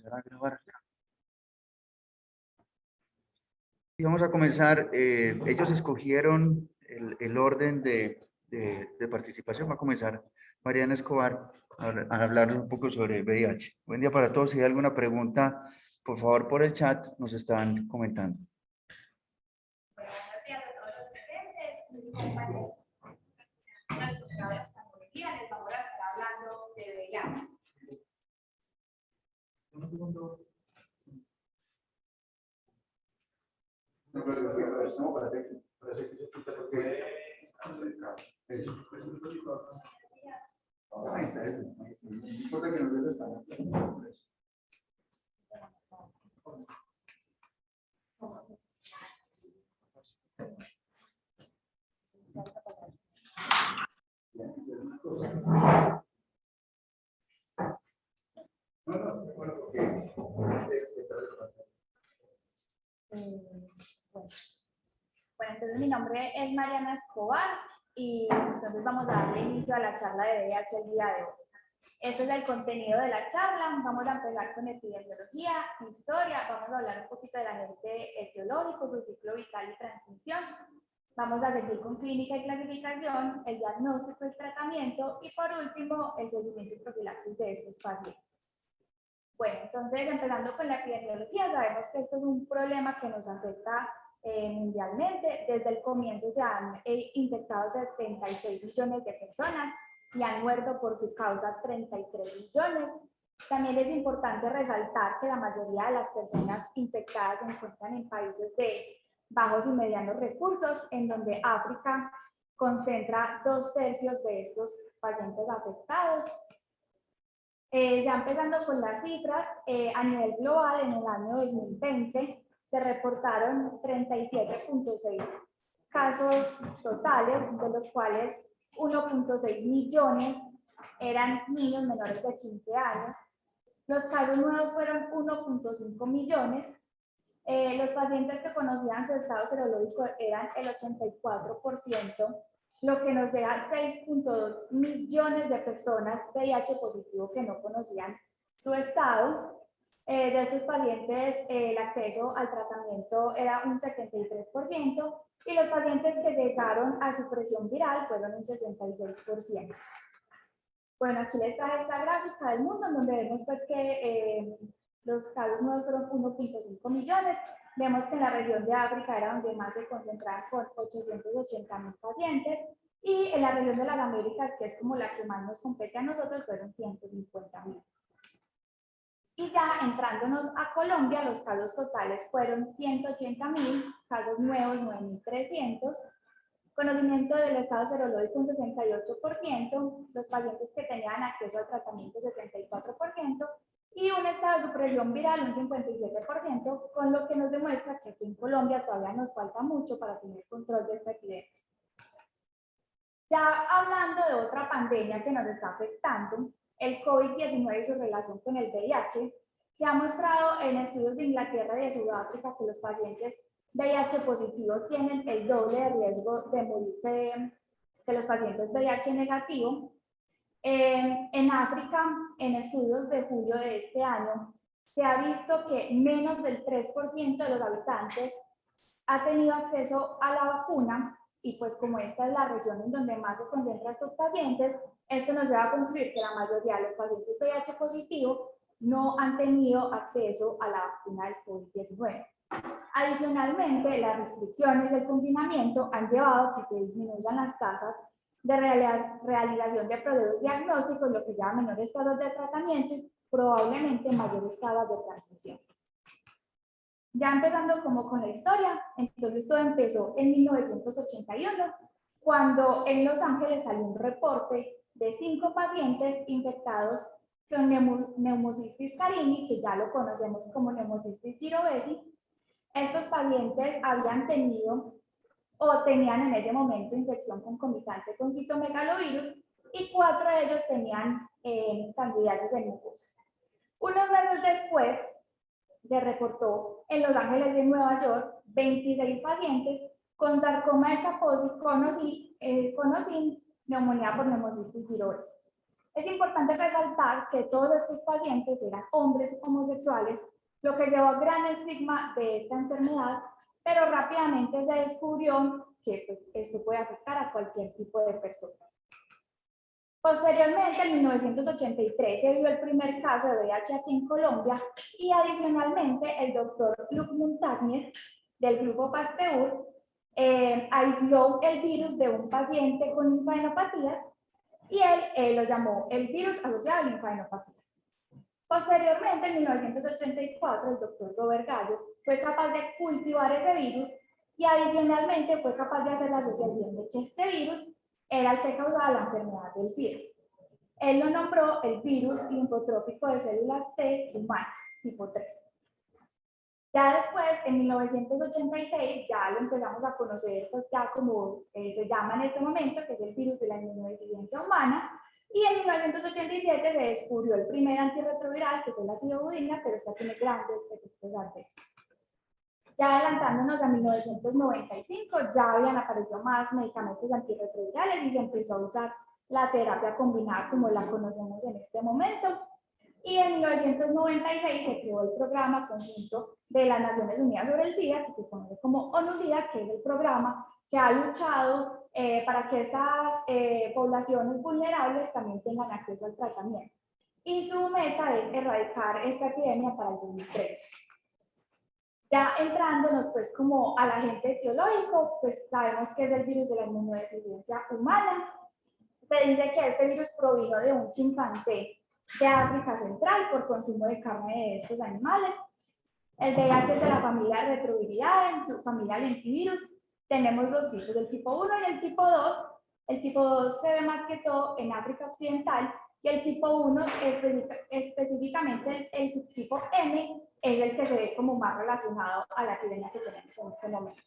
empezar a grabar. Y vamos a comenzar. Ellos escogieron el orden de participación. Va a comenzar Mariana Escobar a hablarnos un poco sobre VIH. Buen día para todos. Si hay alguna pregunta, por favor, por el chat nos están comentando. Buenos días a todos los presentes. Les vamos a estar hablando de VIH. Bueno, entonces mi nombre es Mariana Escobar y entonces vamos a darle inicio a la charla de VIH el día de hoy. Este es el contenido de la charla. Vamos a empezar con epidemiología, historia, vamos a hablar un poquito del agente etiológico, su ciclo vital y transmisión. Vamos a seguir con clínica y clasificación, el diagnóstico y tratamiento y por último el seguimiento y profilaxis de estos pacientes. Bueno, entonces empezando con la epidemiología, sabemos que esto es un problema que nos afecta mundialmente. Desde el comienzo se han infectado 76 millones de personas y han muerto por su causa 33 millones. También es importante resaltar que la mayoría de las personas infectadas se encuentran en países de bajos y medianos recursos, en donde África concentra 2/3 de estos pacientes afectados. Ya empezando con las cifras, a nivel global en el año 2020 se reportaron 37.6 casos totales, de los cuales 1.6 millones eran niños menores de 15 años. Los casos nuevos fueron 1.5 millones. Los pacientes que conocían su estado serológico eran el 84%, lo que nos deja 6.2 millones de personas VIH positivo que no conocían su estado. De estos pacientes, el acceso al tratamiento era un 73% y los pacientes que llegaron a supresión viral fueron un 66%. Bueno, aquí les traje esta gráfica del mundo, en donde vemos pues que los casos nuevos fueron 1.5 millones. Vemos que en la región de África era donde más se concentraban con 880.000 pacientes y en la región de las Américas, que es como la que más nos compete a nosotros, fueron 150.000. Y ya entrándonos a Colombia, los casos totales fueron 180.000, casos nuevos 9.300, conocimiento del estado serológico un 68%, los pacientes que tenían acceso al tratamiento 64%, y un estado de supresión viral un 57%, con lo que nos demuestra que aquí en Colombia todavía nos falta mucho para tener control de esta epidemia. Ya hablando de otra pandemia que nos está afectando, el COVID-19 y su relación con el VIH, se ha mostrado en estudios de Inglaterra y de Sudáfrica que los pacientes VIH positivo tienen el doble de riesgo de morir que los pacientes VIH negativo. En África, en estudios de julio de este año, se ha visto que menos del 3% de los habitantes ha tenido acceso a la vacuna y pues como esta es la región en donde más se concentran estos pacientes, esto nos lleva a concluir que la mayoría de los pacientes VIH positivo no han tenido acceso a la vacuna del COVID-19. Adicionalmente, las restricciones del confinamiento han llevado a que se disminuyan las tasas de realización de procesos diagnósticos, lo que lleva a menores tasas de tratamiento y probablemente mayores tasas de transmisión. Ya empezando como con la historia, entonces todo empezó en 1981, cuando en Los Ángeles salió un reporte de 5 pacientes infectados con Pneumocystis carini, que ya lo conocemos como Pneumocystis jirovecii. Estos pacientes habían tenido o tenían en ese momento infección concomitante con citomegalovirus y 4 de ellos tenían candidiasis de mucosas. Unos meses después se reportó en Los Ángeles y en Nueva York 26 pacientes con sarcoma de Kaposi, conosin, neumonía por Pneumocystis jirovecii. Es importante resaltar que todos estos pacientes eran hombres homosexuales, lo que llevó al gran estigma de esta enfermedad, pero rápidamente se descubrió que pues, esto puede afectar a cualquier tipo de persona. Posteriormente, en 1983, se vio el primer caso de VIH aquí en Colombia y adicionalmente el doctor Luc Montagnier del grupo Pasteur aisló el virus de un paciente con linfadenopatía y él lo llamó el virus asociado a linfadenopatía. Posteriormente, en 1984, el doctor Robert Gallo fue capaz de cultivar ese virus y adicionalmente fue capaz de hacer la asociación de que este virus era el que causaba la enfermedad del SIDA. Él lo nombró el virus linfotrópico de células T humanas, tipo 3. Ya después, en 1986, ya lo empezamos a conocer, pues ya como se llama en este momento, que es el virus de la inmunodeficiencia humana, y en 1987 se descubrió el primer antirretroviral, que fue la acidobudina, pero esta tiene grandes efectos adversos. Ya adelantándonos a 1995, ya habían aparecido más medicamentos antirretrovirales y se empezó a usar la terapia combinada como la conocemos en este momento. Y en 1996 se creó el programa conjunto de las Naciones Unidas sobre el SIDA, que se conoce como ONU-SIDA, que es el programa que ha luchado para que estas poblaciones vulnerables también tengan acceso al tratamiento. Y su meta es erradicar esta epidemia para el 2030. Ya entrándonos pues como al agente etiológico, pues sabemos que es el virus de la inmunodeficiencia humana. Se dice que este virus provino de un chimpancé de África Central por consumo de carne de estos animales. El VIH es de la familia Retroviridae, en su familia lentivirus. Tenemos dos tipos, el tipo 1 y el tipo 2. El tipo 2 se ve más que todo en África Occidental y el tipo 1, específicamente el subtipo M, es el que se ve como más relacionado a la epidemia que tenemos en este momento.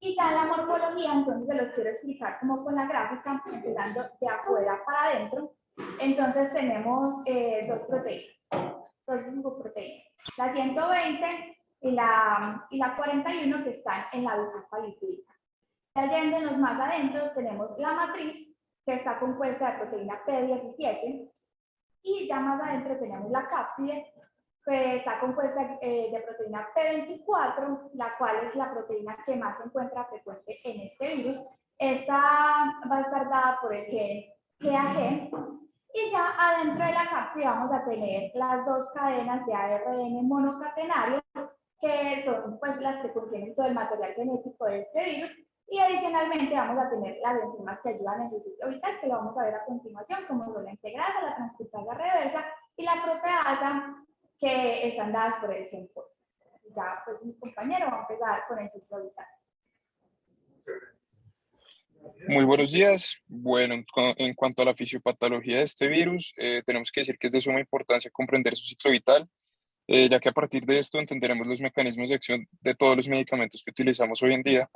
Y ya en la morfología, entonces se los quiero explicar como con la gráfica, empezando de afuera para adentro. Entonces tenemos dos proteínas, dos glucoproteínas, la 120 y la 41 que están en la bisulfa lipídica. Ya yéndonos más adentro tenemos la matriz que está compuesta de proteína P17 y ya más adentro tenemos la cápside que está compuesta de proteína P24, la cual es la proteína que más se encuentra frecuente en este virus. Esta va a estar dada por el gen GAG. Y ya adentro de la cápside vamos a tener las dos cadenas de ARN monocatenario, que son pues las que contienen todo el material genético de este virus. Y adicionalmente vamos a tener las enzimas que ayudan en su ciclo vital, que lo vamos a ver a continuación, como son la integrasa, la transcriptasa reversa y la proteasa, que están dadas por el gen POL. Ya pues mi compañero va a empezar con el ciclo vital. Muy buenos días. Bueno, en cuanto a la fisiopatología de este virus, tenemos que decir que es de suma importancia comprender su ciclo vital, ya que a partir de esto entenderemos los mecanismos de acción de todos los medicamentos que utilizamos hoy en día,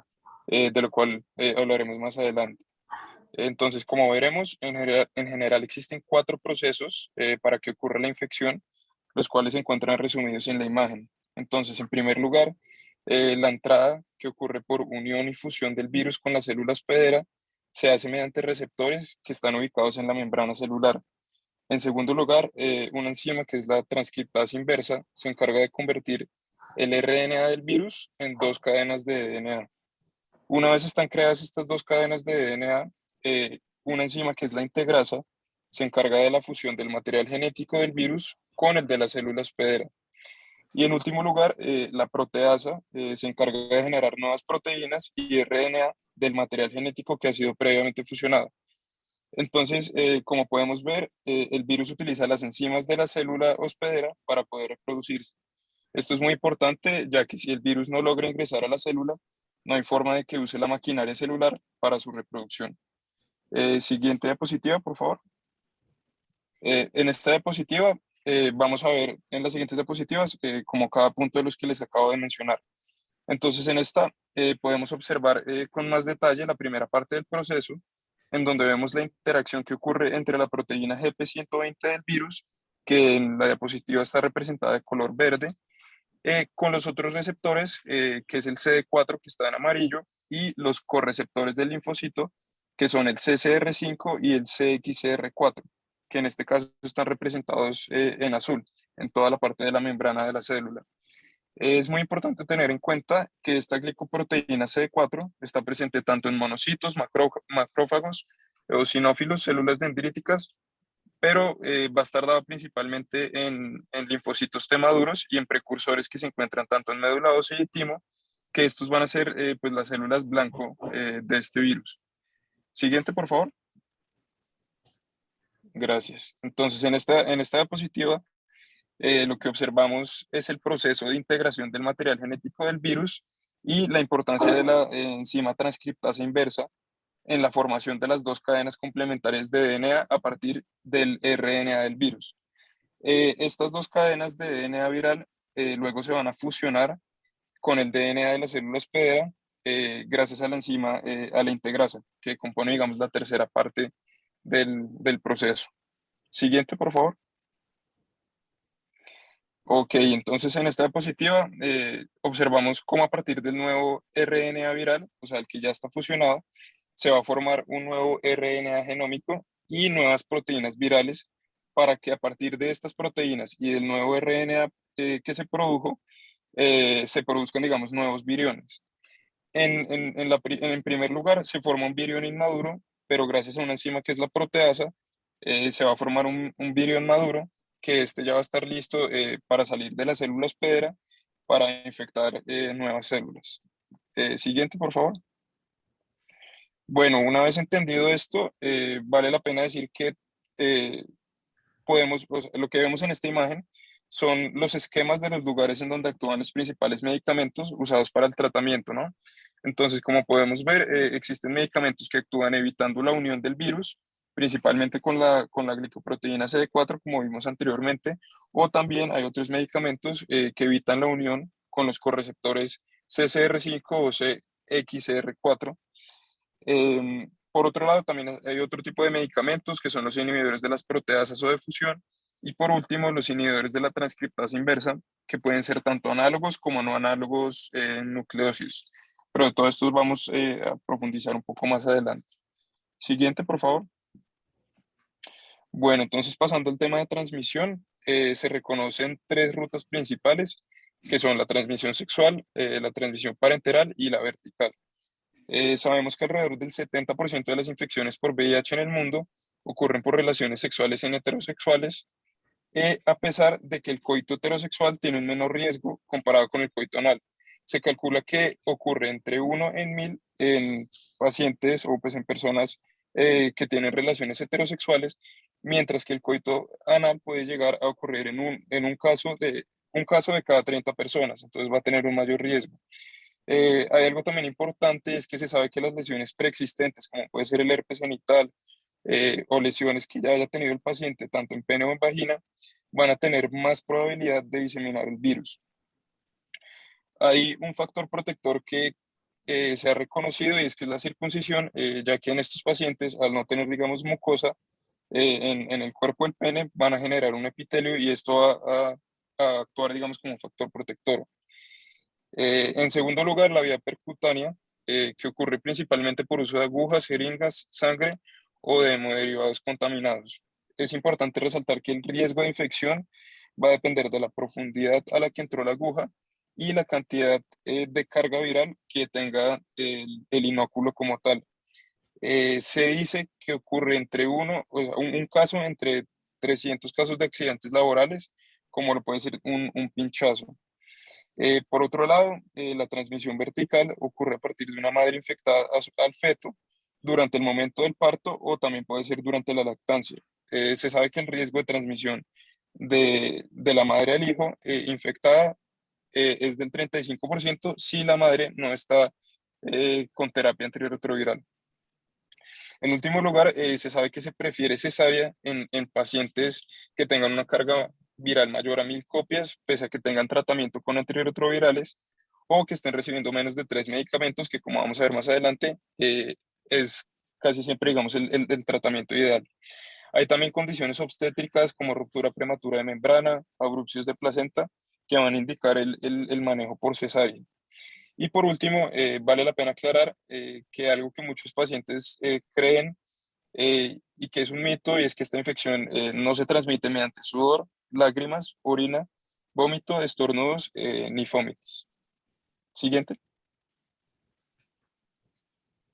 de lo cual hablaremos más adelante. Entonces, como veremos, en general existen 4 procesos para que ocurra la infección, los cuales se encuentran resumidos en la imagen. Entonces, en primer lugar, la entrada, que ocurre por unión y fusión del virus con la célula hospedera, se hace mediante receptores que están ubicados en la membrana celular. En segundo lugar, una enzima que es la transcriptasa inversa se encarga de convertir el RNA del virus en 2 cadenas de DNA. Una vez están creadas estas 2 cadenas de DNA, una enzima que es la integrasa se encarga de la fusión del material genético del virus con el de la célula hospedera. Y en último lugar, la proteasa se encarga de generar nuevas proteínas y RNA del material genético que ha sido previamente fusionado. Entonces, como podemos ver, el virus utiliza las enzimas de la célula hospedera para poder reproducirse. Esto es muy importante, ya que si el virus no logra ingresar a la célula, no hay forma de que use la maquinaria celular para su reproducción. Siguiente diapositiva, por favor. En esta diapositiva vamos a ver en las siguientes diapositivas como cada punto de los que les acabo de mencionar. Entonces en esta podemos observar con más detalle la primera parte del proceso, en donde vemos la interacción que ocurre entre la proteína GP120 del virus, que en la diapositiva está representada de color verde, con los otros receptores, que es el CD4 que está en amarillo, y los correceptores del linfocito, que son el CCR5 y el CXCR4, que en este caso están representados en azul, en toda la parte de la membrana de la célula. Es muy importante tener en cuenta que esta glicoproteína CD4 está presente tanto en monocitos, macrófagos, eosinófilos, células dendríticas, pero va a estar dada principalmente en linfocitos T maduros y en precursores que se encuentran tanto en médula ósea y timo, que estos van a ser pues las células blanco de este virus. Siguiente, por favor. Gracias. Entonces, en esta diapositiva, lo que observamos es el proceso de integración del material genético del virus y la importancia de la enzima transcriptasa inversa en la formación de las dos cadenas complementarias de DNA a partir del RNA del virus. Estas dos cadenas de DNA viral luego se van a fusionar con el DNA de la célula hospedera gracias a la enzima, a la integrasa, que compone, digamos, la tercera parte del proceso. Siguiente, por favor. Ok, entonces en esta diapositiva observamos cómo a partir del nuevo RNA viral, o sea, el que ya está fusionado, se va a formar un nuevo RNA genómico y nuevas proteínas virales para que a partir de estas proteínas y del nuevo RNA que se produzcan, digamos, nuevos viriones. En primer lugar, se forma un virión inmaduro, pero gracias a una enzima que es la proteasa, se va a formar un virión maduro, que este ya va a estar listo para salir de la célula hospedera para infectar nuevas células. Siguiente, por favor. Bueno, una vez entendido esto, vale la pena decir que eh, o sea, lo que vemos en esta imagen son los esquemas de los lugares en donde actúan los principales medicamentos usados para el tratamiento, ¿no? Entonces, como podemos ver, existen medicamentos que actúan evitando la unión del virus, principalmente con la glicoproteína CD4, como vimos anteriormente, o también hay otros medicamentos que evitan la unión con los correceptores CCR5 o CXCR4. Por otro lado, también hay otro tipo de medicamentos que son los inhibidores de las proteasas o de fusión. Y por último, los inhibidores de la transcriptasa inversa, que pueden ser tanto análogos como no análogos en nucleósidos. Pero de todo esto vamos a profundizar un poco más adelante. Siguiente, por favor. Bueno, entonces pasando al tema de transmisión, se reconocen tres rutas principales, que son la transmisión sexual, la transmisión parenteral y la vertical. Sabemos que alrededor del 70% de las infecciones por VIH en el mundo ocurren por relaciones sexuales en heterosexuales, a pesar de que el coito heterosexual tiene un menor riesgo comparado con el coito anal. Se calcula que ocurre entre 1 en 1000 en pacientes o pues en personas que tienen relaciones heterosexuales, mientras que el coito anal puede llegar a ocurrir en un caso de cada 30 personas, entonces va a tener un mayor riesgo. Hay algo también importante, es que se sabe que las lesiones preexistentes, como puede ser el herpes genital o lesiones que ya haya tenido el paciente, tanto en pene o en vagina, van a tener más probabilidad de diseminar el virus. Hay un factor protector que se ha reconocido y es que es la circuncisión, ya que en estos pacientes, al no tener, digamos, mucosa en el cuerpo del pene, van a generar un epitelio y esto va a actuar, digamos, como un factor protector. En segundo lugar, la vía percutánea, que ocurre principalmente por uso de agujas, jeringas, sangre o de hemoderivados contaminados. Es importante resaltar que el riesgo de infección va a depender de la profundidad a la que entró la aguja y la cantidad de carga viral que tenga el inóculo como tal. Se dice que ocurre entre o sea, un caso entre 300 casos de accidentes laborales, como lo puede ser un pinchazo. Por otro lado, la transmisión vertical ocurre a partir de una madre infectada al feto durante el momento del parto o también puede ser durante la lactancia. Se sabe que el riesgo de transmisión de la madre al hijo infectada es del 35% si la madre no está con terapia antirretroviral. En último lugar, se sabe que se prefiere cesárea en pacientes que tengan una carga viral mayor a 1000 copias, pese a que tengan tratamiento con antirretrovirales o que estén recibiendo menos de 3 medicamentos, que como vamos a ver más adelante, es casi siempre, digamos, el tratamiento ideal. Hay también condiciones obstétricas como ruptura prematura de membrana, abrupcios de placenta, que van a indicar el manejo por cesárea. Y por último, vale la pena aclarar que algo que muchos pacientes creen y que es un mito, y es que esta infección no se transmite mediante sudor, lágrimas, orina, vómito, estornudos, ni vómitos. Siguiente.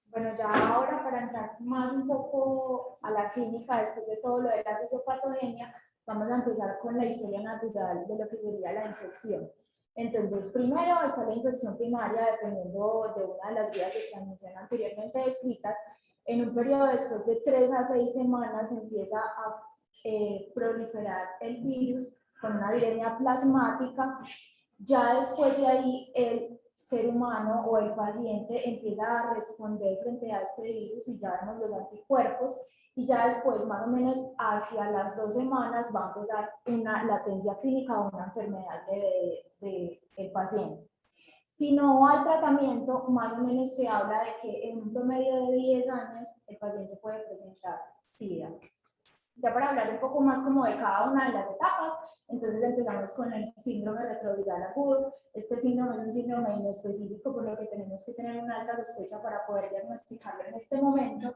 Bueno, ya ahora para entrar más un poco a la clínica, después de todo lo de la fisiopatogenia, vamos a empezar con la historia natural de lo que sería la infección. Entonces, primero está la infección primaria, dependiendo de una de las vías de transmisión anteriormente descritas. En un periodo después de 3 a 6 semanas empieza a proliferar el virus con una viremia plasmática. Ya después de ahí, el ser humano o el paciente empieza a responder frente a este virus y ya vemos los anticuerpos, y ya después, más o menos hacia las 2 semanas, va a empezar una latencia clínica o una enfermedad del paciente. Si no hay tratamiento, más o menos se habla de que en un promedio de 10 años el paciente puede presentar SIDA. Ya para hablar un poco más como de cada una de las etapas, entonces empezamos con el síndrome retroviral agudo. Este síndrome es un síndrome inespecífico, por lo que tenemos que tener una alta sospecha para poder diagnosticarlo en este momento.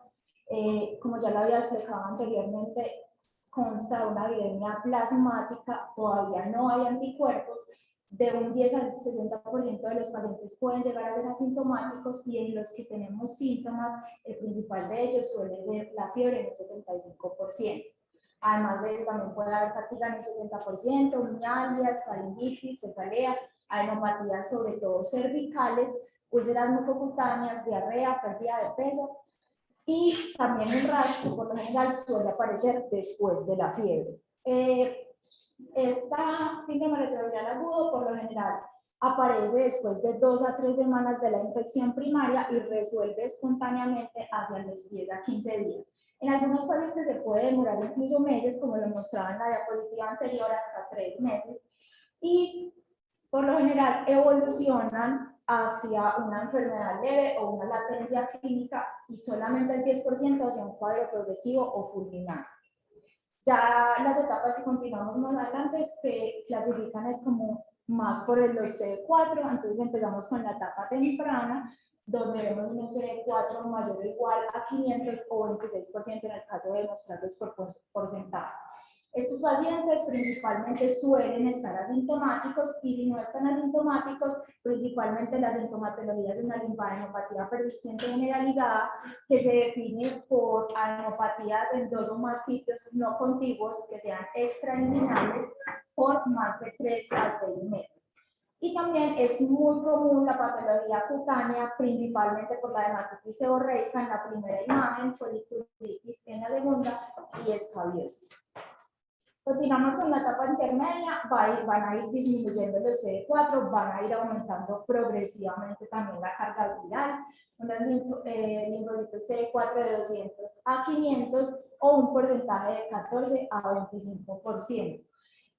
Como ya lo había explicado anteriormente, consta de una viremia plasmática, todavía no hay anticuerpos. De un 10 al 60% de los pacientes pueden llegar a ser asintomáticos, y en los que tenemos síntomas, el principal de ellos suele ser la fiebre en un 75%. Además de eso, también puede haber fatiga en un 60%, mialgias, faringitis, cefalea, adenopatías sobre todo cervicales, úlceras mucocutáneas, diarrea, pérdida de peso, y también un rash que por lo general suele aparecer después de la fiebre. Esta síndrome retroviral agudo por lo general aparece después de 2 a 3 semanas de la infección primaria y resuelve espontáneamente hacia los 10 a 15 días. En algunos pacientes se puede demorar incluso meses, como lo mostraba en la diapositiva anterior, hasta 3 meses, y por lo general evolucionan hacia una enfermedad leve o una latencia clínica, y solamente el 10% hacia un cuadro progresivo o fulminante. Ya las etapas que continuamos más adelante se clasifican es como más por los CD4, entonces empezamos con la etapa temprana, donde vemos un CD4 mayor o igual a 500 o 26% en el caso de mostrarlos por porcentaje. Estos pacientes principalmente suelen estar asintomáticos, y si no están asintomáticos, principalmente la sintomatología es una linfadenopatía persistente generalizada, que se define por adenopatías en 2 o más sitios no contiguos que sean extrainguinales por más de 3 a 6 meses. Y también es muy común la patología cutánea, principalmente por la dermatitis seborreica en la primera imagen, foliculitis en la segunda y escabiosis. Continuamos con la etapa intermedia, van a ir disminuyendo los CD4, van a ir aumentando progresivamente también la carga viral, unos linfocitos CD4 de 200 a 500 o un porcentaje de 14 a 25%.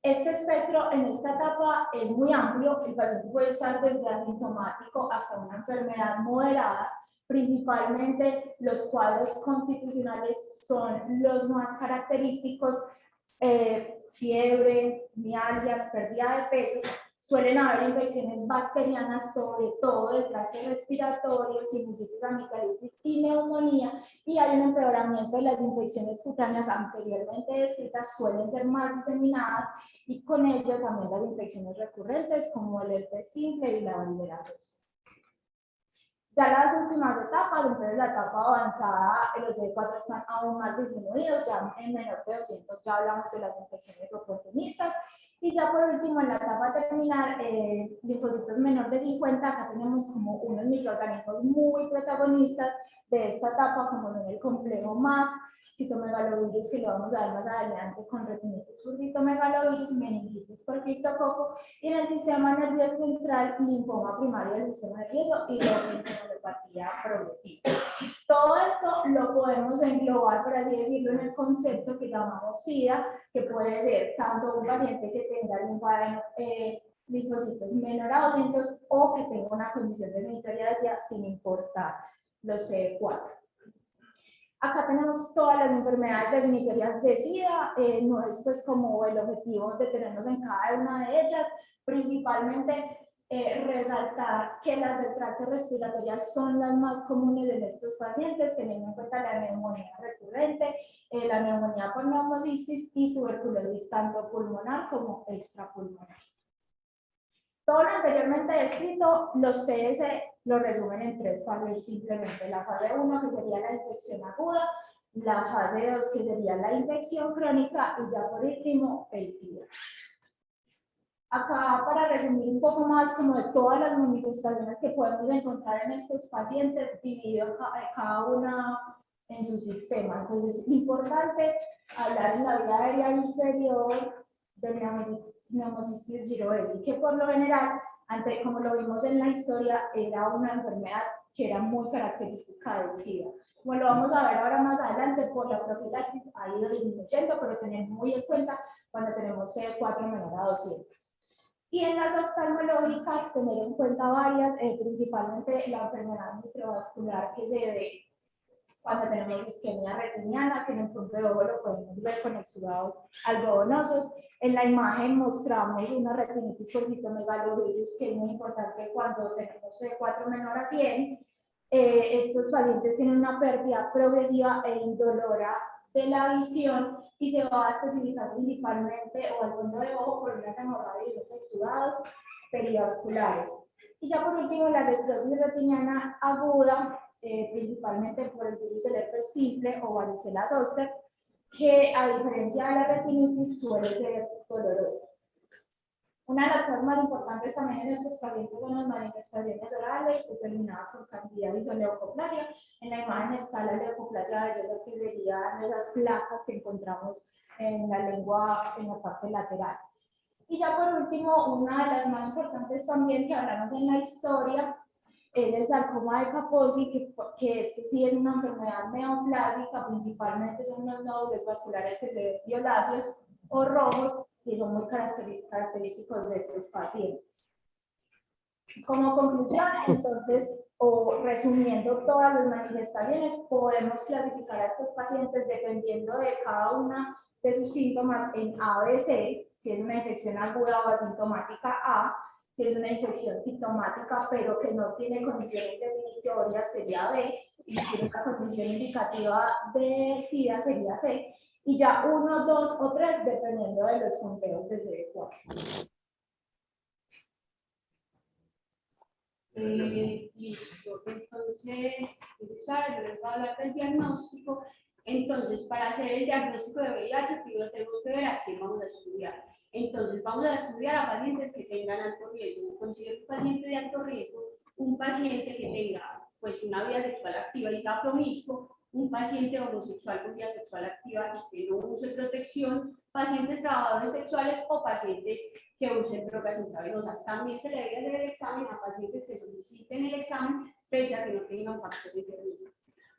Este espectro en esta etapa es muy amplio, el paciente puede estar desde asintomático hasta una enfermedad moderada. Principalmente los cuadros constitucionales son los más característicos: fiebre, mialgias, pérdida de peso. Suelen haber infecciones bacterianas, sobre todo del tracto respiratorio, sinusitis, amigdalitis y neumonía, y hay un empeoramiento de las infecciones cutáneas anteriormente descritas, suelen ser más diseminadas, y con ello también las infecciones recurrentes como el herpes simple y la varicela-zoster. Ya las últimas etapas, entonces la etapa avanzada, los CD4 están aún más disminuidos, ya en menor de 200 ya hablamos de las infecciones oportunistas, y ya por último en la etapa terminal, linfocitos menor de 50, acá tenemos como unos microorganismos muy protagonistas de esta etapa, como son el complejo MAC, citomegalovirus, que lo vamos a ver más adelante con retinitis urtitomegalovirus, meningitis por criptococo, y en el sistema nervioso central, linfoma primario del sistema nervioso y la linfodenopatía progresiva. Todo esto lo podemos englobar, por así decirlo, en el concepto que llamamos SIDA, que puede ser tanto un paciente que tenga linfocitos menor a 200 o que tenga una condición definitoria de SIDA, sin importar los CD4. Acá tenemos todas las enfermedades definitorias de SIDA, no es pues como el objetivo de tenernos en cada una de ellas. Principalmente resaltar que las de tracto respiratoria son las más comunes en estos pacientes, teniendo en cuenta la neumonía recurrente, la neumonía por neumocistis y tuberculosis tanto pulmonar como extrapulmonar. Todo lo anteriormente descrito, los CS lo resumen en 3 fases simplemente. La fase 1, que sería la infección aguda, la fase 2, que sería la infección crónica, y ya por último, el SIDA. Acá, para resumir un poco más como de todas las manifestaciones que podemos encontrar en estos pacientes, dividido cada una en su sistema. Entonces, es importante hablar en la vía aérea inferior de neumocistis giraudi, que por lo general, como lo vimos en la historia, era una enfermedad que era muy característica del SIDA. Como lo vamos a ver ahora más adelante, por la profilaxis ha ido disminuyendo, pero tener muy en cuenta cuando tenemos C4 menor a 200. Y en las oftalmológicas, tener en cuenta varias, principalmente la enfermedad microvascular que se ve cuando tenemos isquemia retiniana, que en el punto de ojo lo podemos ver con exudados algodonosos. En la imagen mostramos una retinitis por citomegalovirus, que es muy importante cuando tenemos C4 menor a 100. Estos pacientes tienen una pérdida progresiva e indolora de la visión y se va a especificar principalmente o al fondo de ojo por unas hemorragias de exudados perivasculares. Y ya por último, la necrosis retiniana aguda, principalmente por el virus del herpes simple o varicela zoster, que a diferencia de la retinitis suele ser dolorosa. Una de las cosas más importantes también en estos pacientes son las manifestaciones orales determinadas por candidiasis o leucoplasia. En la imagen está la leucoplasia vellosa, que serían esas placas que encontramos en la lengua en la parte lateral. Y ya por último, una de las más importantes también que hablamos en la historia es el sarcoma de Kaposi, que este sí es una enfermedad neoplásica, principalmente son los nódulos vasculares que se ven violáceos o rojos, y son muy característicos de estos pacientes. Como conclusión, entonces, o resumiendo todas las manifestaciones, podemos clasificar a estos pacientes dependiendo de cada una de sus síntomas en A, B, C, si es una infección aguda o asintomática A, si es una infección sintomática pero que no tiene condiciones definitorias sería B, y si tiene una condición indicativa de SIDA sería C, y ya 1, 2 o 3 dependiendo de los punteos de CD4. Listo, entonces, yo les voy a hablar del diagnóstico. Entonces, para hacer el diagnóstico de VIH, primero tenemos que ver a quién vamos a estudiar. Entonces, vamos a estudiar a pacientes que tengan alto riesgo. Yo considero un paciente de alto riesgo un paciente que tenga pues, una vida sexual activa y sea promiscuo, un paciente homosexual con vida sexual activa y que no use protección, pacientes trabajadores sexuales o pacientes que usen drogas intravenosas. También se le debe hacer el examen a pacientes que soliciten el examen pese a que no tengan factores de riesgo.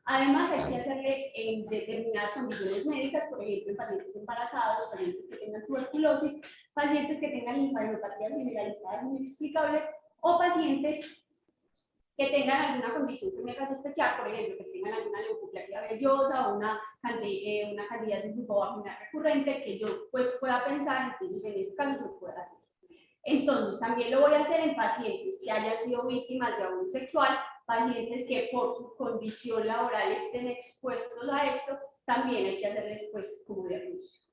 Además, hay que hacerle en determinadas condiciones médicas, por ejemplo, en pacientes embarazados, pacientes que tengan tuberculosis, pacientes que tengan linfadenopatía generalizadas muy explicables o pacientes que tengan alguna condición que me haga sospechar, por ejemplo, que tengan alguna leucoplasia vellosa o una candidiasis bucovaginal recurrente, que yo pues pueda pensar, entonces en ese caso se puede hacer. Entonces, también lo voy a hacer en pacientes que hayan sido víctimas de abuso sexual, pacientes que por su condición laboral estén expuestos a esto, también hay que hacerles pues como diagnóstico.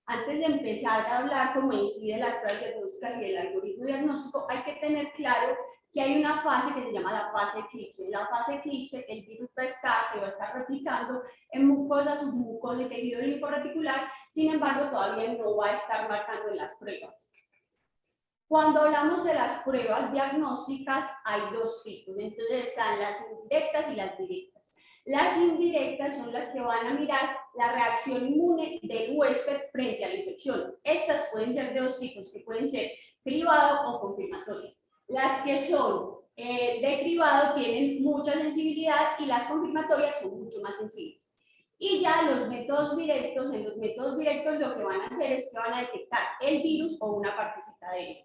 Antes de empezar a hablar como incide las pruebas diagnósticas y del algoritmo diagnóstico, hay que tener claro que hay una fase que se llama la fase eclipse. En la fase eclipse, el virus se va a estar replicando en mucosa, submucosa y tejido linforreticular, sin embargo, todavía no va a estar marcando en las pruebas. Cuando hablamos de las pruebas diagnósticas, hay 2 tipos. Entonces están las indirectas y las directas. Las indirectas son las que van a mirar la reacción inmune del huésped frente a la infección. Estas pueden ser de 2 tipos, que pueden ser cribado o confirmatorias. Las que son de cribado tienen mucha sensibilidad y las confirmatorias son mucho más sensibles. Y ya los métodos directos, en los métodos directos lo que van a hacer es que van a detectar el virus o una partecita de él.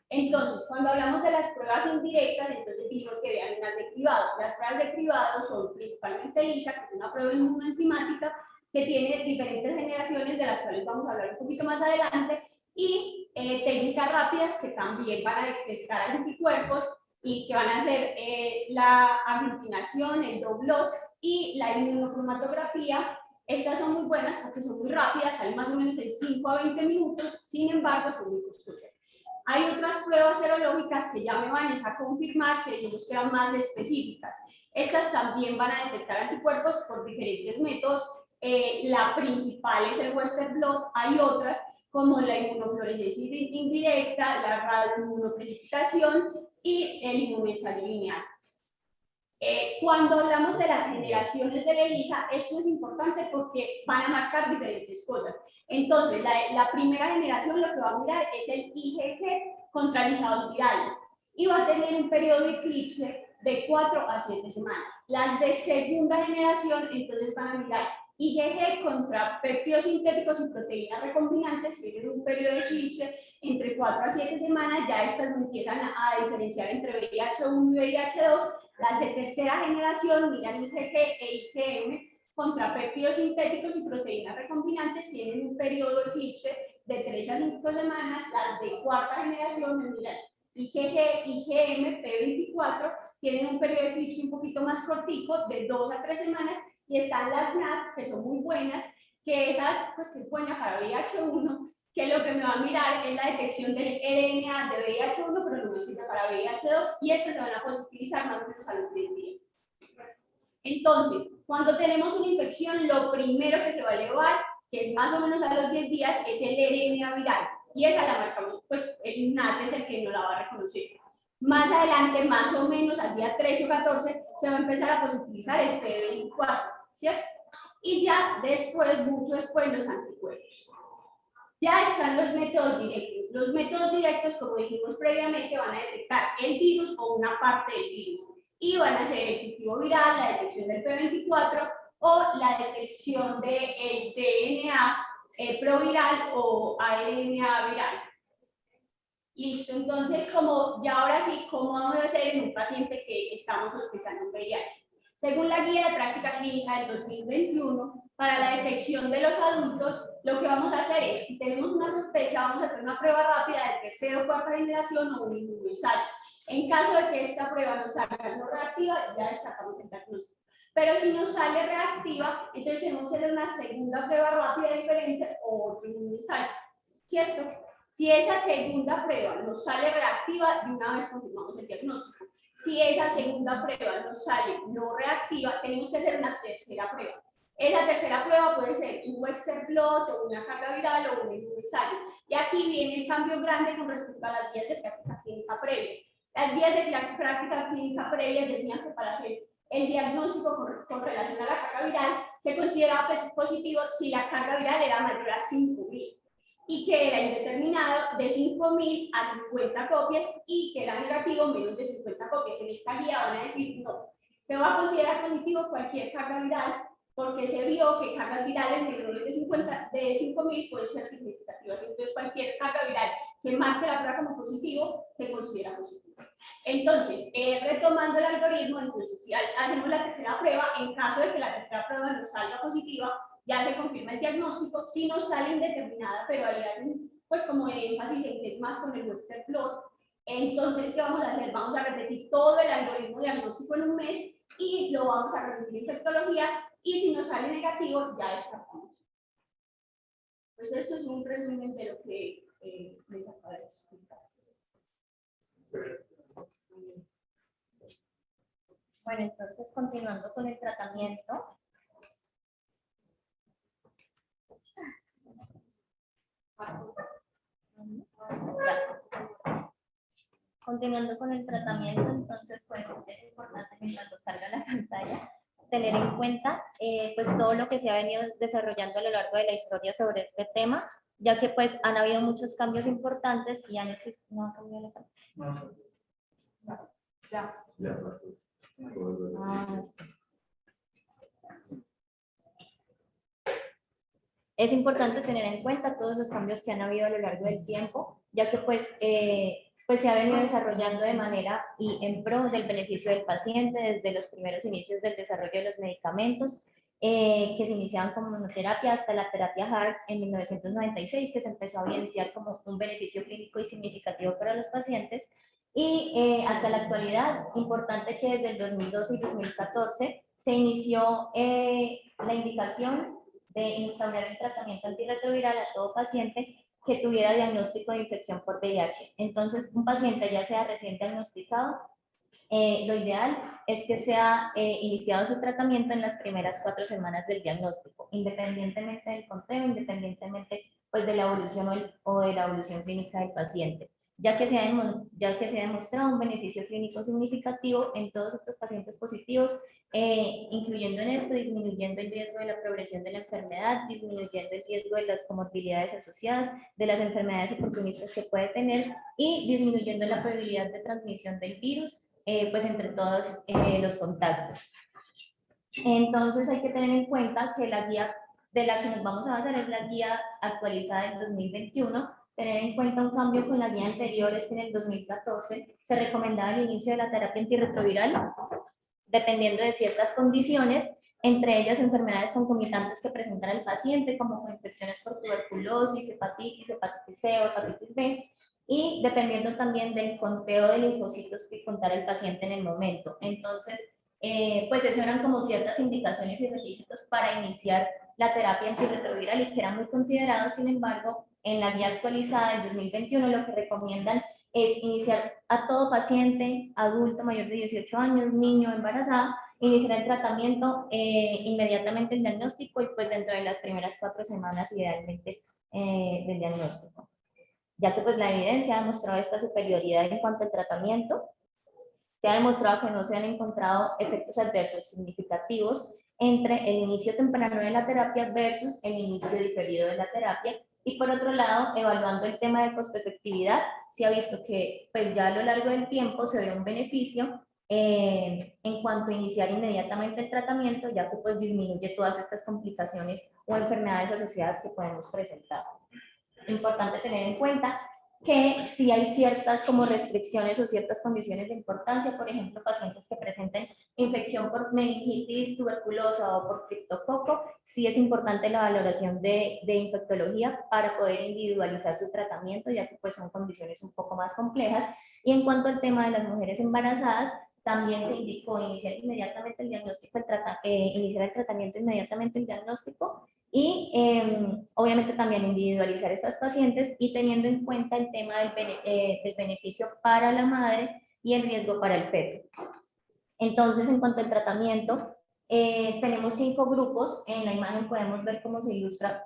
Entonces, cuando hablamos de las pruebas indirectas, entonces dijimos que vean las de cribado. Las pruebas de cribado son principalmente ELISA, que es una prueba inmunoenzimática que tiene diferentes generaciones, de las cuales vamos a hablar un poquito más adelante, y técnicas rápidas que también van a detectar anticuerpos y que van a hacer la aglutinación, el doblot y la inmunocromatografía. Estas son muy buenas porque son muy rápidas, salen más o menos en 5 a 20 minutos, sin embargo son muy costosas. Hay otras pruebas serológicas que ya me van a confirmar que digamos que eran más específicas. Estas también van a detectar anticuerpos por diferentes métodos. La principal es el Western blot, hay otras como la inmunofluorescencia indirecta, la radioinmunoprecipitación y el inmunensayo lineal. Cuando hablamos de las generaciones de la ELISA, eso es importante porque van a marcar diferentes cosas. Entonces, la primera generación lo que va a mirar es el IgG contra lisados virales y va a tener un periodo de eclipse de 4 a 7 semanas. Las de segunda generación, entonces van a mirar IgG contra péptidos sintéticos y proteínas recombinantes, tienen un periodo de eclipse entre 4 a 7 semanas, ya estas empiezan a diferenciar entre VIH1 y VIH2. Las de tercera generación miran IgG e IgM contra péptidos sintéticos y proteínas recombinantes, tienen un periodo de eclipse de 3 a 5 semanas. Las de cuarta generación miran IgG, IgM, P24, tienen un periodo de eclipse un poquito más cortico, de 2 a 3 semanas, y están las NAT, que son muy buenas, que esas, pues que es buena para VIH1, que lo que me va a mirar es la detección del RNA de VIH1, pero no me sirve para VIH2, y estas se van a poder utilizar más o menos a los 10 días. Entonces, cuando tenemos una infección, lo primero que se va a elevar, que es más o menos a los 10 días, es el RNA viral, y esa la marcamos, pues el NAT es el que no la va a reconocer. Más adelante, más o menos al día 13 o 14, se va a empezar a positivizar el P24, ¿cierto? Y ya después, mucho después, los anticuerpos. Ya están los métodos directos. Los métodos directos, como dijimos previamente, van a detectar el virus o una parte del virus. Y van a ser el cultivo viral, la detección del P24 o la detección del DNA proviral o ARNA viral. Listo, entonces, como ya ahora sí, ¿cómo vamos a hacer en un paciente que estamos sospechando un VIH? Según la guía de práctica clínica del 2021, para la detección de los adultos, lo que vamos a hacer es, si tenemos una sospecha, vamos a hacer una prueba rápida de tercera o cuarta generación o un inmunensayo. En caso de que esta prueba nos salga no reactiva, ya destacamos el diagnóstico. Pero si nos sale reactiva, entonces tenemos que hacer una segunda prueba rápida diferente o otro inmunensayo, ¿cierto? Si esa segunda prueba nos sale reactiva, de una vez confirmamos el diagnóstico. Si esa segunda prueba nos sale no reactiva, tenemos que hacer una tercera prueba. Esa tercera prueba puede ser un Western blot o una carga viral o un inmunensario. Y aquí viene el cambio grande con respecto a las guías de práctica clínica previas. Las guías de práctica clínica previas decían que para hacer el diagnóstico con relación a la carga viral se consideraba positivo si la carga viral era mayor a 5.000. Y que era indeterminado de 5.000 a 50 copias y que era negativo menos de 50 copias. En esta guía van a decir no. Se va a considerar positivo cualquier carga viral porque se vio que cargas virales menores de 5.000 pueden ser significativas. Entonces, cualquier carga viral que marque la prueba como positivo se considera positivo. Entonces, retomando el algoritmo, entonces, si hacemos la tercera prueba, en caso de que la tercera prueba nos salga positiva, ya se confirma el diagnóstico. Si nos sale indeterminada, pero ahí hacen pues como énfasis en que es más con el Western blot, entonces ¿qué vamos a hacer? Vamos a repetir todo el algoritmo diagnóstico en un mes y lo vamos a repetir en infectología, y si nos sale negativo ya descartamos. Pues eso es un resumen de lo que les acabo de explicar. Bueno, entonces continuando con el tratamiento. Continuando con el tratamiento, entonces pues es importante mientras nos carga la pantalla tener en cuenta pues todo lo que se ha venido desarrollando a lo largo de la historia sobre este tema, ya que pues han habido muchos cambios importantes y han existido. ¿No ha cambiado la pantalla? Es importante tener en cuenta todos los cambios que han habido a lo largo del tiempo, ya que pues se ha venido desarrollando de manera y en pro del beneficio del paciente desde los primeros inicios del desarrollo de los medicamentos. que se iniciaban como monoterapia hasta la terapia HART en 1996, que se empezó a evidenciar como un beneficio clínico y significativo para los pacientes. Y hasta la actualidad, importante que desde el 2012 y 2014 se inició la indicación de instaurar el tratamiento antirretroviral a todo paciente que tuviera diagnóstico de infección por VIH. Entonces, un paciente ya sea recién diagnosticado, lo ideal es que sea iniciado su tratamiento en las primeras 4 semanas del diagnóstico, independientemente del conteo, independientemente pues, de la evolución o de la evolución clínica del paciente, ya que se ha demostrado un beneficio clínico significativo en todos estos pacientes positivos, incluyendo en esto disminuyendo el riesgo de la progresión de la enfermedad, disminuyendo el riesgo de las comorbilidades asociadas, de las enfermedades oportunistas que puede tener y disminuyendo la probabilidad de transmisión del virus pues entre todos los contactos. Entonces hay que tener en cuenta que la guía de la que nos vamos a basar es la guía actualizada del 2021. Tener en cuenta un cambio con la guía anterior es que en el 2014 se recomendaba el inicio de la terapia antirretroviral dependiendo de ciertas condiciones, entre ellas enfermedades concomitantes que presenta el paciente, como infecciones por tuberculosis, hepatitis C o hepatitis B, y dependiendo también del conteo de linfocitos que contara el paciente en el momento. Entonces, pues eso eran como ciertas indicaciones y requisitos para iniciar la terapia antirretroviral y que eran muy considerados. Sin embargo, en la guía actualizada del 2021 lo que recomiendan es iniciar a todo paciente, adulto mayor de 18 años, niño, embarazada, iniciar el tratamiento inmediatamente el diagnóstico y pues dentro de las primeras 4 semanas idealmente del diagnóstico. Ya que pues la evidencia ha demostrado esta superioridad en cuanto al tratamiento, se ha demostrado que no se han encontrado efectos adversos significativos entre el inicio temprano de la terapia versus el inicio diferido de la terapia. Y por otro lado, evaluando el tema de costo-efectividad, se ha visto que pues ya a lo largo del tiempo se ve un beneficio en cuanto a iniciar inmediatamente el tratamiento, ya que pues disminuye todas estas complicaciones o enfermedades asociadas que podemos presentar. Importante tener en cuenta que si hay ciertas como restricciones o ciertas condiciones de importancia, por ejemplo, pacientes que presenten infección por meningitis tuberculosa o por criptococo, sí es importante la valoración de infectología para poder individualizar su tratamiento, ya que pues son condiciones un poco más complejas. Y en cuanto al tema de las mujeres embarazadas, también se indicó iniciar inmediatamente el diagnóstico, iniciar el tratamiento inmediatamente el diagnóstico y obviamente también individualizar a estas pacientes y teniendo en cuenta el tema del beneficio para la madre y el riesgo para el feto. Entonces, en cuanto al tratamiento, tenemos 5 grupos. En la imagen podemos ver cómo se ilustra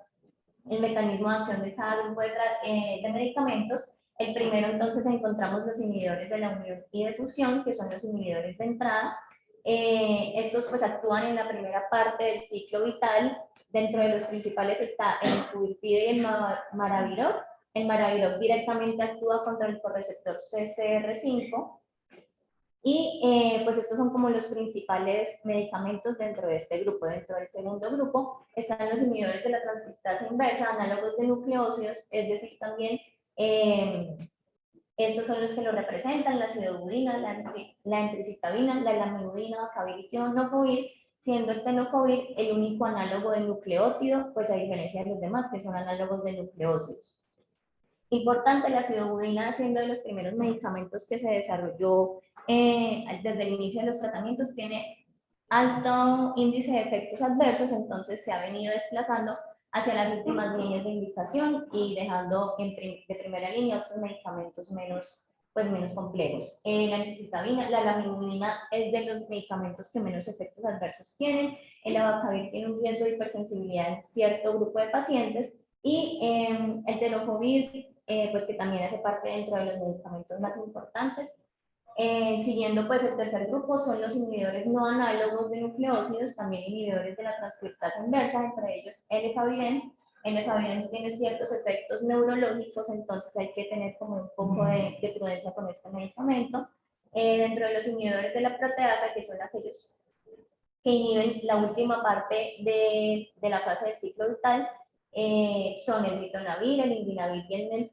el mecanismo de acción de cada grupo de medicamentos. El primero, entonces, encontramos los inhibidores de la unión y de fusión, que son los inhibidores de entrada. Estos pues actúan en la primera parte del ciclo vital. Dentro de los principales está el fluvirtide y el maraviroc. El maraviroc directamente actúa contra el correceptor CCR5. Y pues estos son como los principales medicamentos dentro de este grupo. Dentro del segundo grupo están los inhibidores de la transcriptasa inversa, análogos de nucleósidos, es decir, también estos son los que lo representan, la acidobudina, la entricitabina, la lamivudina, acavir y tenofovir, siendo el tenofovir el único análogo de nucleótido, pues a diferencia de los demás que son análogos de nucleósidos. Importante, la acidobudina siendo de los primeros medicamentos que se desarrolló desde el inicio de los tratamientos, tiene alto índice de efectos adversos, entonces se ha venido desplazando hacia las últimas líneas de indicación y dejando de primera línea otros medicamentos menos complejos. La entricitabina, la lamivudina es de los medicamentos que menos efectos adversos tienen. El abacavir tiene un riesgo de hipersensibilidad en cierto grupo de pacientes y el tenofovir, pues que también hace parte dentro de los medicamentos más importantes. Siguiendo pues el tercer grupo son los inhibidores no análogos de nucleósidos, también inhibidores de la transcriptasa inversa, entre ellos el efavirenz. El efavirenz tiene ciertos efectos neurológicos, entonces hay que tener como un poco de prudencia con este medicamento. Dentro de los inhibidores de la proteasa, que son aquellos que inhiben la última parte de la fase del ciclo vital, son el ritonavir, el indinavir y el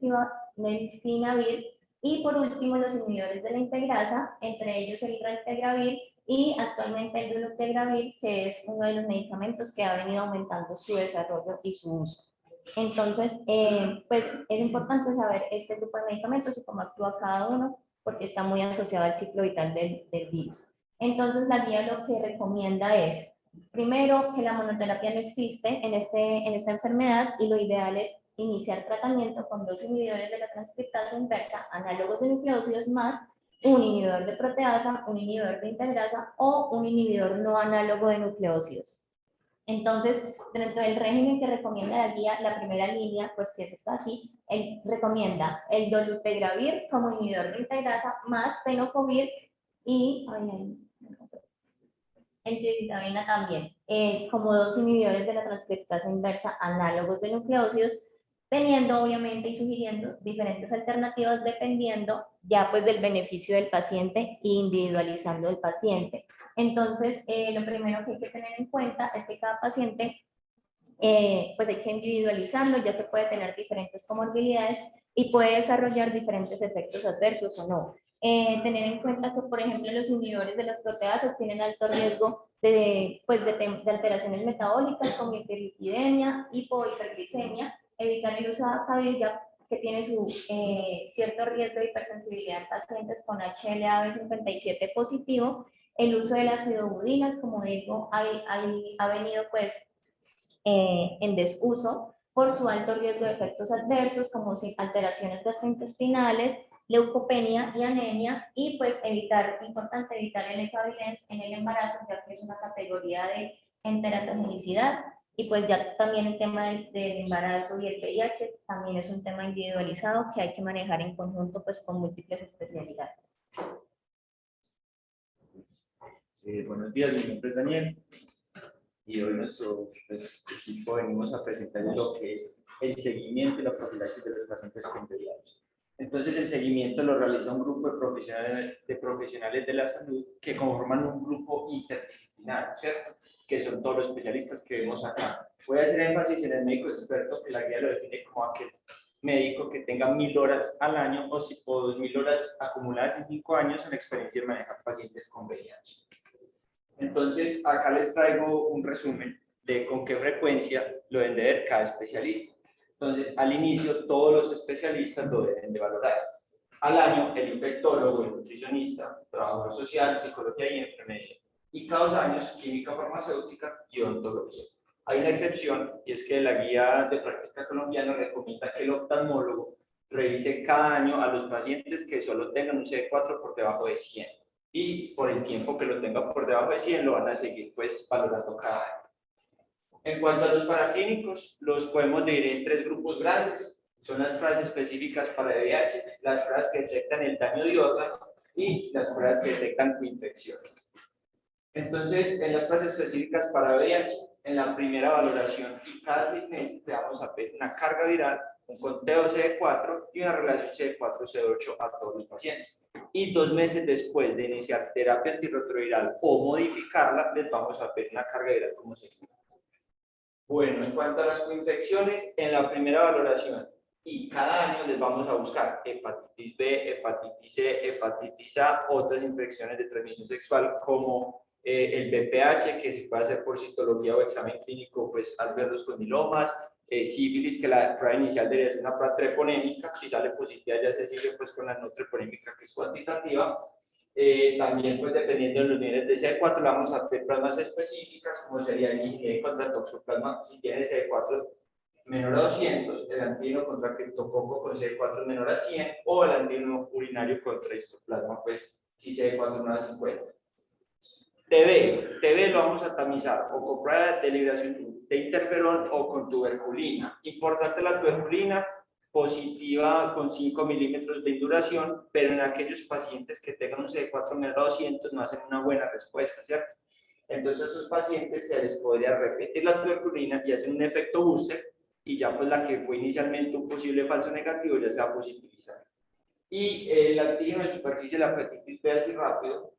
nelfinavir. Y por último, los inhibidores de la integrasa, entre ellos el raltegravir y actualmente el dolutegravir, que es uno de los medicamentos que ha venido aumentando su desarrollo y su uso. Entonces, pues es importante saber este grupo de medicamentos y cómo actúa cada uno, porque está muy asociado al ciclo vital del virus. Entonces, la guía lo que recomienda es, primero, que la monoterapia no existe en esta enfermedad y lo ideal es iniciar tratamiento con 2 inhibidores de la transcriptasa inversa, análogos de nucleósidos más un inhibidor de proteasa, un inhibidor de integrasa o un inhibidor no análogo de nucleósidos. Entonces, dentro del régimen que recomienda la guía, la primera línea, pues que es esta aquí, él recomienda el dolutegravir como inhibidor de integrasa más tenofovir y el tricitabina también, como 2 inhibidores de la transcriptasa inversa análogos de nucleósidos, teniendo obviamente y sugiriendo diferentes alternativas dependiendo ya pues del beneficio del paciente e individualizando el paciente. Entonces, lo primero que hay que tener en cuenta es que cada paciente pues hay que individualizarlo, ya que puede tener diferentes comorbilidades y puede desarrollar diferentes efectos adversos o no. Tener en cuenta que, por ejemplo, los inhibidores de las proteasas tienen alto riesgo de alteraciones metabólicas como hiperlipidemia, hipohiperglicemia, evitar el uso de Acavir ya que tiene su cierto riesgo de hipersensibilidad en pacientes con HLA-B57 positivo. El uso del ácido budila, como digo, ha venido pues en desuso por su alto riesgo de efectos adversos como alteraciones gastrointestinales, leucopenia y anemia, y pues importante evitar el efavirenz en el embarazo, ya que es una categoría de enteratogenicidad, y pues ya también el tema del embarazo y el VIH también es un tema individualizado que hay que manejar en conjunto pues con múltiples especialidades. Buenos días, mi nombre es Daniel y hoy nuestro equipo venimos a presentarles lo que es el seguimiento y la profilaxis de los pacientes con VIH. Entonces, el seguimiento lo realiza un grupo de profesionales de la salud que conforman un grupo interdisciplinario, ¿cierto? Que son todos los especialistas que vemos acá. Voy a hacer énfasis en el médico experto, que la guía lo define como aquel médico que tenga 1000 horas al año o 2000 horas acumuladas en 5 años en experiencia de manejar pacientes con VIH. Entonces, acá les traigo un resumen de con qué frecuencia lo deben de ver cada especialista. Entonces, al inicio, todos los especialistas lo deben de valorar. Al año, el infectólogo, el nutricionista, trabajador social, psicología y enfermería. Y cada 2 años, química farmacéutica y odontología. Hay una excepción, y es que la guía de práctica colombiana recomienda que el oftalmólogo revise cada año a los pacientes que solo tengan un CD4 por debajo de 100. Y por el tiempo que lo tenga por debajo de 100 lo van a seguir pues valorando cada año. En cuanto a los paraclínicos, los podemos dividir en 3 grupos grandes. Son las pruebas específicas para VIH, las pruebas que detectan el daño de órganos y las pruebas que detectan infecciones. Entonces, en las pruebas específicas para VIH, en la primera valoración y cada 6 meses le vamos a pedir una carga viral, un conteo CD4 y una relación CD4-CD8 a todos los pacientes. Y 2 meses después de iniciar terapia antirretroviral o modificarla, les vamos a pedir una carga viral como se explica. Bueno, en cuanto a las coinfecciones, en la primera valoración y cada año les vamos a buscar hepatitis B, hepatitis C, hepatitis A, otras infecciones de transmisión sexual como el VPH, que se puede hacer por citología o examen clínico, pues al ver los condilomas, sífilis, que la prueba inicial debería ser una prueba treponémica, si sale positiva ya se sigue pues con la no treponémica, que es cuantitativa. También pues dependiendo de los niveles de CD4 le vamos a hacer plasmas específicas, como sería el IgG contra toxoplasma si tiene CD4 menor a 200, el antígeno contra criptococo con CD4 menor a 100 o el antígeno urinario contra histoplasma pues si CD4 menor a 50. TB lo vamos a tamizar o con prueba de liberación de interferón o con tuberculina. Importante la tuberculina, positiva con 5 milímetros de induración, pero en aquellos pacientes que tengan un CD4 menor a 200 no hacen una buena respuesta, ¿cierto? Entonces a esos pacientes se les podría repetir la tuberculina y hacer un efecto booster y ya pues la que fue inicialmente un posible falso negativo ya se va a positivizar. Y el antígeno de superficie de la hepatitis B así rápido,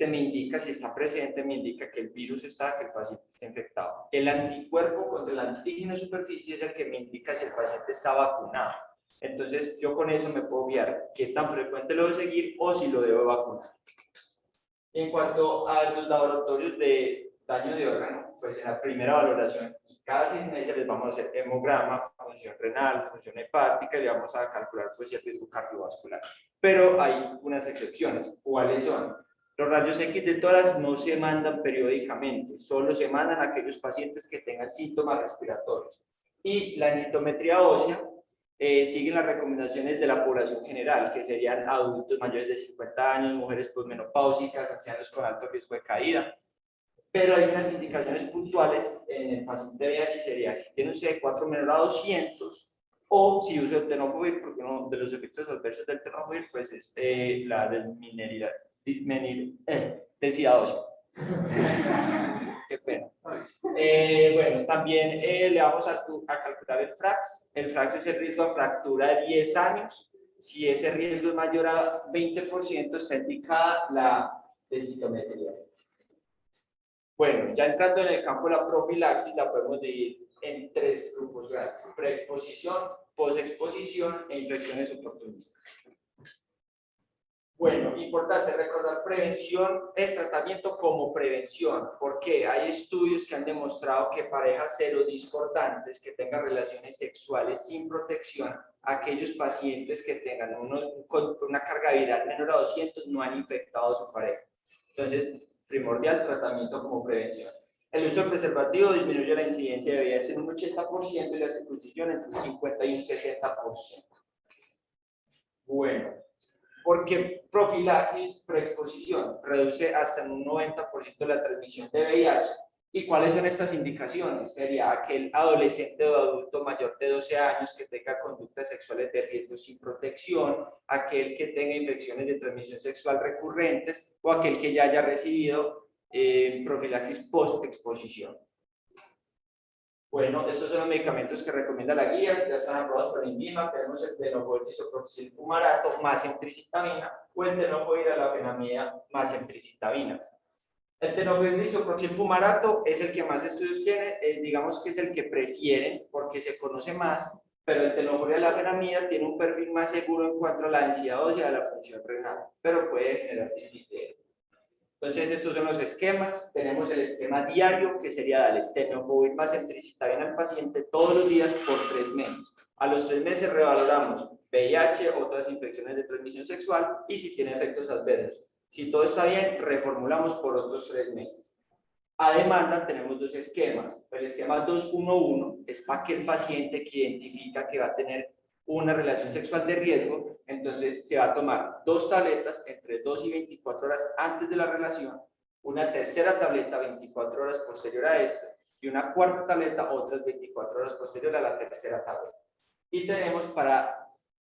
me indica, si está presente, me indica que el virus está, que el paciente está infectado. El anticuerpo contra el antígeno de superficie es el que me indica si el paciente está vacunado. Entonces, yo con eso me puedo guiar qué tan frecuente lo debo seguir o si lo debo vacunar. En cuanto a los laboratorios de daño de órgano, pues en la primera valoración, cada 6 meses les vamos a hacer hemograma, función renal, función hepática y le vamos a calcular pues el riesgo cardiovascular. Pero hay unas excepciones. ¿Cuáles son? Los rayos X de tórax no se mandan periódicamente, solo se mandan a aquellos pacientes que tengan síntomas respiratorios. Y la densitometría ósea siguen las recomendaciones de la población general, que serían adultos mayores de 50 años, mujeres posmenopáusicas, ancianos con alto riesgo de caída. Pero hay unas indicaciones puntuales en el paciente VIH, sería si tiene un CD4 menor a 200 o si usa el tenofovir, porque uno de los efectos adversos del tenofovir pues es la densidad ósea. Qué pena. Bueno, también le vamos a calcular el FRAX. El FRAX es el riesgo a fractura de 10 años. Si ese riesgo es mayor a 20%, está indicada la densitometría. Bueno, ya entrando en el campo de la profilaxis, la podemos dividir en 3 grupos grandes: preexposición, posexposición e infecciones oportunistas. Bueno, importante recordar prevención, el tratamiento como prevención, porque hay estudios que han demostrado que parejas serodiscordantes que tengan relaciones sexuales sin protección, aquellos pacientes que tengan una carga viral menor a 200 no han infectado a su pareja. Entonces, primordial tratamiento como prevención. El uso del preservativo disminuye la incidencia de VIH en un 80% y la circuncisión entre un 50 y un 60%. Bueno. Porque profilaxis, preexposición, reduce hasta un 90% la transmisión de VIH. ¿Y cuáles son estas indicaciones? Sería aquel adolescente o adulto mayor de 12 años que tenga conductas sexuales de riesgo sin protección, aquel que tenga infecciones de transmisión sexual recurrentes o aquel que ya haya recibido profilaxis post-exposición. Bueno, estos son los medicamentos que recomienda la guía, ya están aprobados por INVIMA. Tenemos el tenofovir disoproxil fumarato más emtricitabina o el tenofovir alafenamida más emtricitabina. El tenofovir disoproxil fumarato es el que más estudios tiene, digamos que es el que prefieren porque se conoce más, pero el tenofovir alafenamida tiene un perfil más seguro en cuanto a la densidad ósea de la función renal, pero puede generar dislipidemia. Entonces, estos son los esquemas. Tenemos el esquema diario, que sería darle tenofovir más emtricitabina al paciente todos los días por 3 meses. A los 3 meses revaloramos VIH, otras infecciones de transmisión sexual y si tiene efectos adversos. Si todo está bien, reformulamos por otros 3 meses. A demanda tenemos 2 esquemas. El esquema 211 es para aquel paciente que identifica que va a tener una relación sexual de riesgo, entonces se va a tomar 2 tabletas entre 2 y 24 horas antes de la relación, una tercera tableta 24 horas posterior a esto y una cuarta tableta otras 24 horas posterior a la tercera tableta. Y tenemos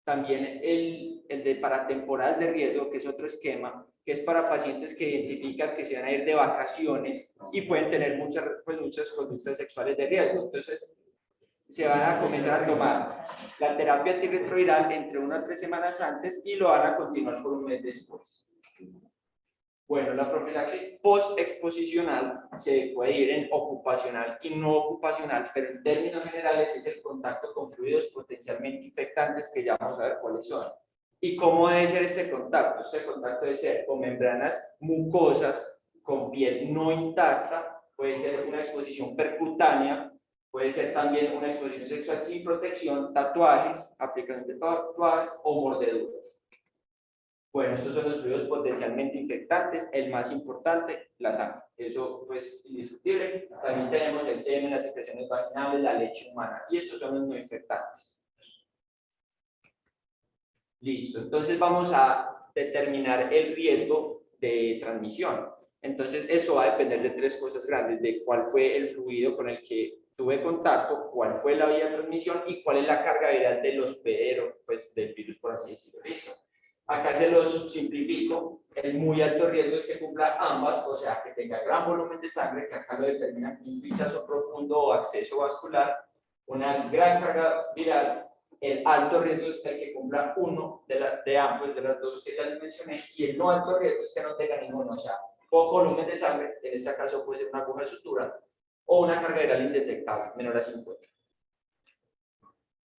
también para temporadas de riesgo, que es otro esquema, que es para pacientes que identifican que se van a ir de vacaciones y pueden tener muchas conductas sexuales de riesgo. Entonces, se van a comenzar a tomar la terapia antirretroviral entre 1 a 3 semanas antes y lo van a continuar por un mes después. Bueno, la profilaxis post-exposicional se puede dividir en ocupacional y no ocupacional, pero en términos generales es el contacto con fluidos potencialmente infectantes, que ya vamos a ver cuáles son. ¿Y cómo debe ser este contacto? Este contacto debe ser con membranas mucosas, con piel no intacta, puede ser una exposición percutánea, puede ser también una exposición sexual sin protección, tatuajes, aplicación de tatuajes o mordeduras. Bueno, estos son los fluidos potencialmente infectantes. El más importante, la sangre. Eso pues indiscutible. También tenemos el semen, las secreciones vaginales, la leche humana. Y estos son los no infectantes. Listo. Entonces vamos a determinar el riesgo de transmisión. Entonces eso va a depender de 3 cosas grandes: de cuál fue el fluido con el que tuve contacto, cuál fue la vía de transmisión y cuál es la carga viral del hospedero, pues del virus, por así decirlo. Listo. Acá se los simplifico. El muy alto riesgo es que cumpla ambas, o sea, que tenga gran volumen de sangre, que acá lo determina como un pinchazo profundo o acceso vascular, una gran carga viral. El alto riesgo es el que cumpla uno de ambos, de las 2 que ya les mencioné, y el no alto riesgo es que no tenga ninguno, o sea, poco volumen de sangre, en este caso puede ser una aguja de sutura, o una carga viral indetectable, menor a 50.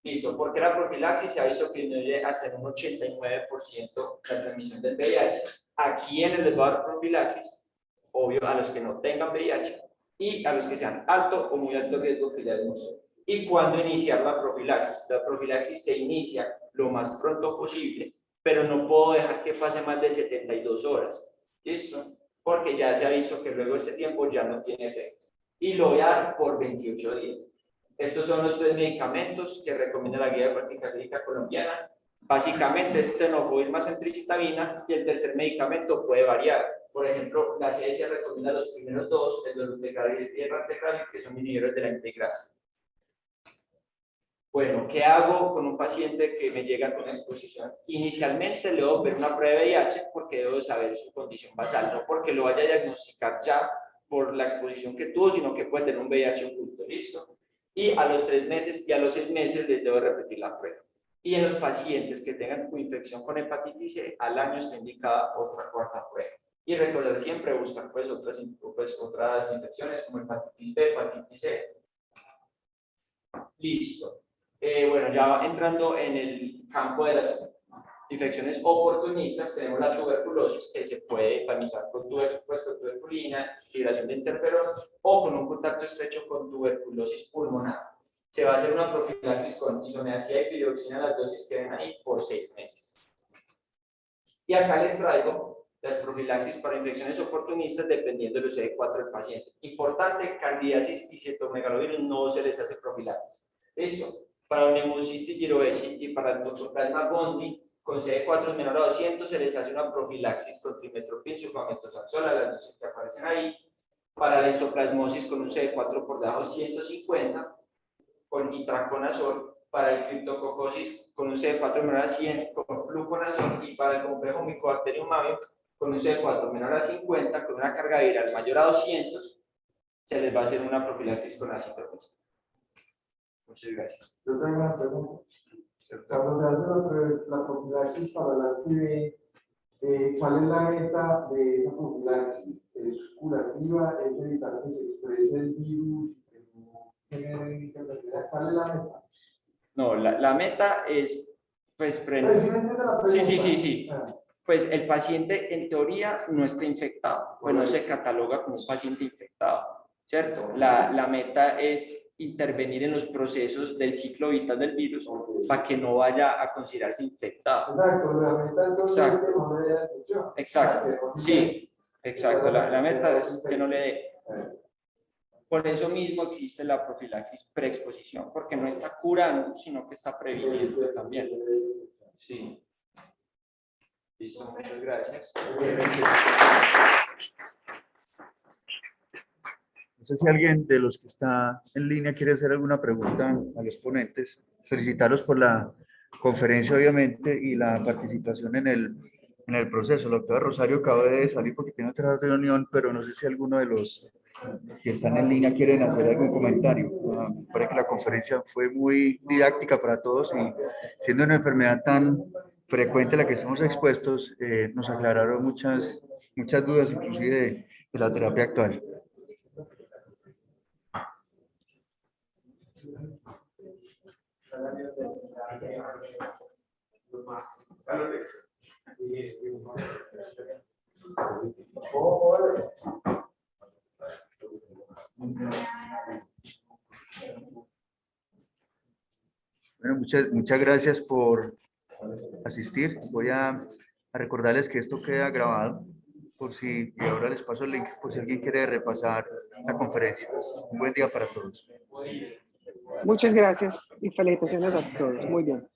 Listo, porque la profilaxis se ha visto que disminuye hasta en un 89% la transmisión del VIH. ¿A quiénes les va a dar profilaxis? Obvio, a los que no tengan VIH y a los que sean alto o muy alto riesgo que ya vimos. ¿Y cuándo iniciar la profilaxis? La profilaxis se inicia lo más pronto posible, pero no puedo dejar que pase más de 72 horas. ¿Listo? Porque ya se ha visto que luego ese tiempo ya no tiene efecto. Y lo voy a dar por 28 días. Estos son los 3 medicamentos que recomienda la Guía de Práctica Clínica Colombiana. Básicamente, es tenofovir más antricitabina y el tercer medicamento puede variar. Por ejemplo, la CS recomienda los primeros 2, el dolutegravir y el raltegravir, que son inhibidores de la integrasa. Bueno, ¿qué hago con un paciente que me llega con exposición? Inicialmente le debo ver una prueba de VIH porque debo saber su condición basal, no porque lo vaya a diagnosticar ya por la exposición que tuvo, sino que puede tener un VIH oculto, ¿listo? Y a los 3 meses y a los 6 meses les debo repetir la prueba. Y en los pacientes que tengan infección con hepatitis C, al año está indicada otra cuarta prueba. Y recordar siempre buscar pues otras infecciones como hepatitis B, hepatitis C. Listo. Bueno, ya entrando en el campo de las infecciones oportunistas, tenemos la tuberculosis, que se puede tamizar con tuberculina, fibración de interferón o con un contacto estrecho con tuberculosis pulmonar. Se va a hacer una profilaxis con isoniazida y piroxina, las dosis que ven ahí, por 6 meses. Y acá les traigo las profilaxis para infecciones oportunistas dependiendo del CD4 del paciente. Importante, candidiasis y citomegalovirus no se les hace profilaxis. Eso, para neumocistis girovesi y para el toxoplasma gondii con CD4 menor a 200 se les hace una profilaxis con trimestoprim, sulfamethoxazol, las dosis que aparecen ahí. Para la histoplasmosis con un CD4 por debajo de 150 con itraconazol. Para el criptococosis con un CD4 menor a 100 con fluconazol, y para el complejo Mycobacterium avium con un CD4 menor a 50 con una carga viral mayor a 200 se les va a hacer una profilaxis con acitromicina. Muchas gracias. Yo tengo una pregunta. Cuando se hace la profilaxis para la HIV, ¿cuál es la meta de esa profilaxis? ¿Es curativa? ¿Es evitar que se exprese el virus? ¿Cuál es la meta? No, la meta es, pues, sí. Pues el paciente en teoría no está infectado, pues no se cataloga como un paciente infectado, ¿cierto? La meta es intervenir en los procesos del ciclo vital del virus para que no vaya a considerarse infectado. Exacto, la meta entonces es que no le dé infección. Exacto, sí, exacto, la meta es que no le dé. Por eso mismo existe la profilaxis preexposición, porque no está curando, sino que está previniendo también. Sí. Listo, muchas gracias. No sé si alguien de los que está en línea quiere hacer alguna pregunta a los ponentes. Felicitarlos por la conferencia, obviamente, y la participación en el proceso. La doctora Rosario acaba de salir porque tiene otra reunión, pero no sé si alguno de los que están en línea quieren hacer algún comentario. Me parece que la conferencia fue muy didáctica para todos y siendo una enfermedad tan frecuente a la que estamos expuestos, nos aclararon muchas dudas, inclusive de la terapia actual. Bueno, muchas gracias por asistir. Voy a recordarles que esto queda grabado y ahora les paso el link por si alguien quiere repasar la conferencia. Un buen día para todos. Muchas gracias y felicitaciones a todos. Muy bien.